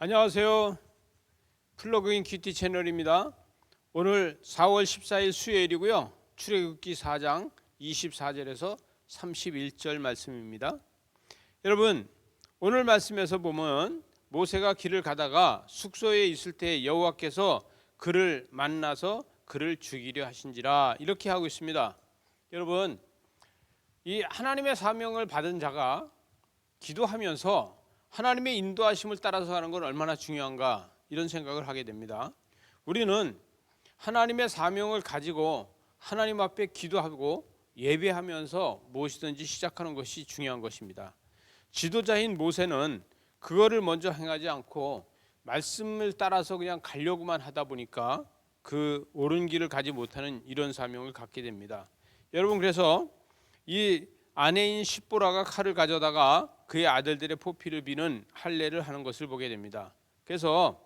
안녕하세요. 플러그인 큐티 채널입니다. 오늘 4월 14일 수요일이고요. 출애굽기 4장 24절에서 31절 말씀입니다. 여러분, 오늘 말씀에서 보면 모세가 길을 가다가 숙소에 있을 때 여호와께서 그를 만나서 그를 죽이려 하신지라 이렇게 하고 있습니다. 여러분, 이 하나님의 사명을 받은 자가 기도하면서 하나님의 인도하심을 따라서 하는 건 얼마나 중요한가 이런 생각을 하게 됩니다. 우리는 하나님의 사명을 가지고 하나님 앞에 기도하고 예배하면서 무엇이든지 시작하는 것이 중요한 것입니다. 지도자인 모세는 그거를 먼저 행하지 않고 말씀을 따라서 그냥 가려고만 하다 보니까 그 옳은 길을 가지 못하는 이런 사명을 갖게 됩니다. 여러분, 그래서 이 아내인 십보라가 칼을 가져다가 그의 아들들의 포피를 비는 할례를 하는 것을 보게 됩니다. 그래서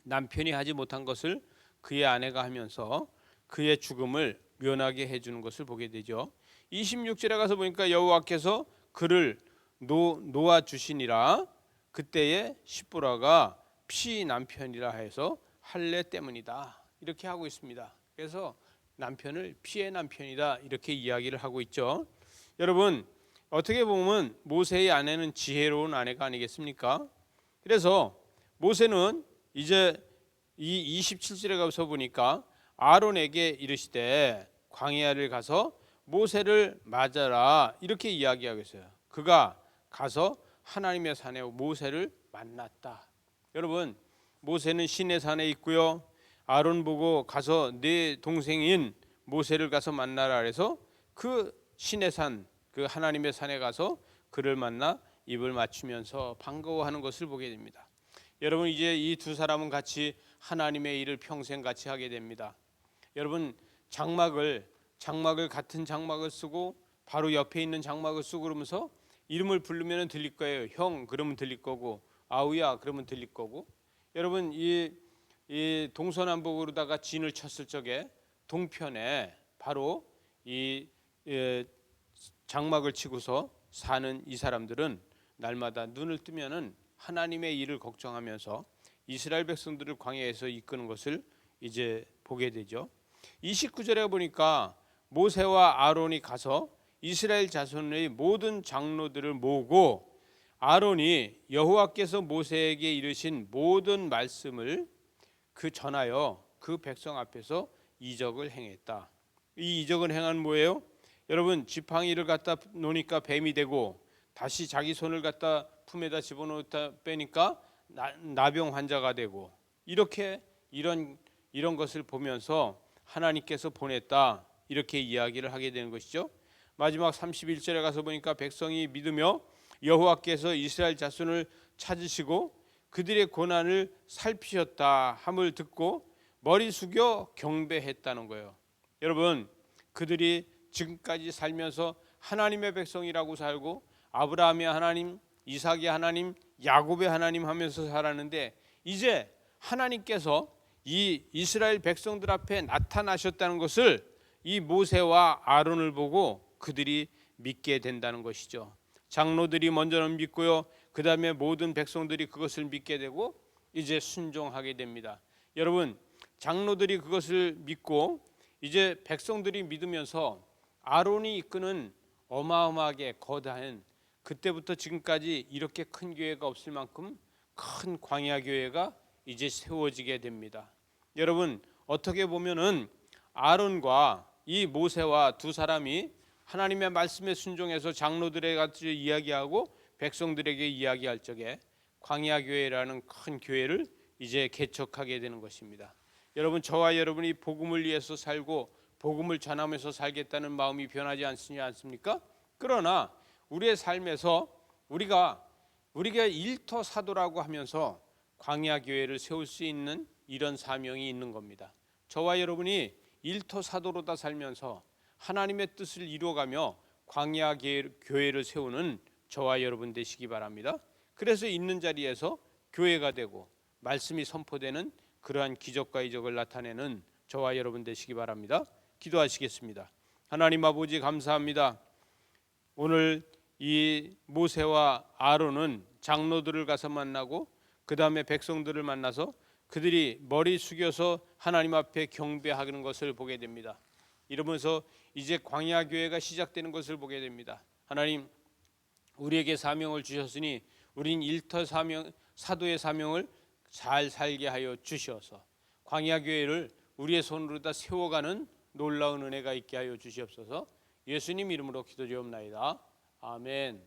남편이 하지 못한 것을 그의 아내가 하면서 그의 죽음을 면하게 해주는 것을 보게 되죠. 26절에 가서 보니까 여호와께서 그를 놓아 주시니라. 그때에 십보라가 피 남편이라 해서 할례 때문이다 이렇게 하고 있습니다. 그래서 남편을 피의 남편이다 이렇게 이야기를 하고 있죠. 여러분, 어떻게 보면 모세의 아내는 지혜로운 아내가 아니겠습니까? 그래서 모세는 이제 이 27절에 가서 보니까 아론에게 이르시되 광야를 가서 모세를 맞아라 이렇게 이야기하고 있어요. 그가 가서 하나님의 산에 모세를 만났다. 여러분, 모세는 시내 산에 있고요. 아론 보고 가서 네 동생인 모세를 가서 만나라 그래서 그 시내산 그 하나님의 산에 가서 그를 만나 입을 맞추면서 반가워하는 것을 보게 됩니다. 여러분, 이제 이 두 사람은 같이 하나님의 일을 평생 같이 하게 됩니다. 여러분, 장막을 같은 장막을 쓰고 바로 옆에 있는 장막을 쓰고 그러면서 이름을 부르면 들릴 거예요. 형 그러면 들릴 거고 아우야 그러면 들릴 거고. 여러분, 이 동서남북으로다가 진을 쳤을 적에 동편에 바로 이 장막을 치고서 사는 이 사람들은 날마다 눈을 뜨면은 하나님의 일을 걱정하면서 이스라엘 백성들을 광야에서 이끄는 것을 이제 보게 되죠. 29절에 보니까 모세와 아론이 가서 이스라엘 자손의 모든 장로들을 모으고 아론이 여호와께서 모세에게 이르신 모든 말씀을 그 전하여 그 백성 앞에서 이적을 행했다. 이 이적을 행한 뭐예요? 여러분, 지팡이를 갖다 놓으니까 뱀이 되고 다시 자기 손을 갖다 품에다 집어넣다 빼니까 나병 환자가 되고 이렇게 이런 것을 보면서 하나님께서 보냈다 이렇게 이야기를 하게 되는 것이죠. 마지막 31절에 가서 보니까 백성이 믿으며 여호와께서 이스라엘 자손을 찾으시고 그들의 고난을 살피셨다 함을 듣고 머리 숙여 경배했다는 거예요. 여러분, 그들이 지금까지 살면서 하나님의 백성이라고 살고 아브라함의 하나님, 이삭의 하나님, 야곱의 하나님 하면서 살았는데 이제 하나님께서 이 이스라엘 백성들 앞에 나타나셨다는 것을 이 모세와 아론을 보고 그들이 믿게 된다는 것이죠. 장로들이 먼저는 믿고요. 그 다음에 모든 백성들이 그것을 믿게 되고 이제 순종하게 됩니다. 여러분, 장로들이 그것을 믿고 이제 백성들이 믿으면서 아론이 이끄는 어마어마하게 거대한 그때부터 지금까지 이렇게 큰 교회가 없을 만큼 큰 광야 교회가 이제 세워지게 됩니다. 여러분, 어떻게 보면은 아론과 이 모세와 두 사람이 하나님의 말씀에 순종해서 장로들에게 같이 이야기하고 백성들에게 이야기할 적에 광야 교회라는 큰 교회를 이제 개척하게 되는 것입니다. 여러분, 저와 여러분이 복음을 위해서 살고 복음을 전하면서 살겠다는 마음이 변하지 않습니까? 그러나 우리의 삶에서 우리가 일터사도라고 하면서 광야 교회를 세울 수 있는 이런 사명이 있는 겁니다. 저와 여러분이 일터사도로다 살면서 하나님의 뜻을 이루어가며 광야 교회를 세우는 저와 여러분 되시기 바랍니다. 그래서 있는 자리에서 교회가 되고 말씀이 선포되는 그러한 기적과 이적을 나타내는 저와 여러분 되시기 바랍니다. 기도하시겠습니다. 하나님 아버지, 감사합니다. 오늘 이 모세와 아론은 장로들을 가서 만나고 그 다음에 백성들을 만나서 그들이 머리 숙여서 하나님 앞에 경배하는 것을 보게 됩니다. 이러면서 이제 광야 교회가 시작되는 것을 보게 됩니다. 하나님, 우리에게 사명을 주셨으니 우린 일터 사도의 사명을 잘 살게 하여 주시어서 광야 교회를 우리의 손으로 다 세워가는 놀라운 은혜가 있게 하여 주시옵소서. 예수님 이름으로 기도드리옵나이다. 아멘.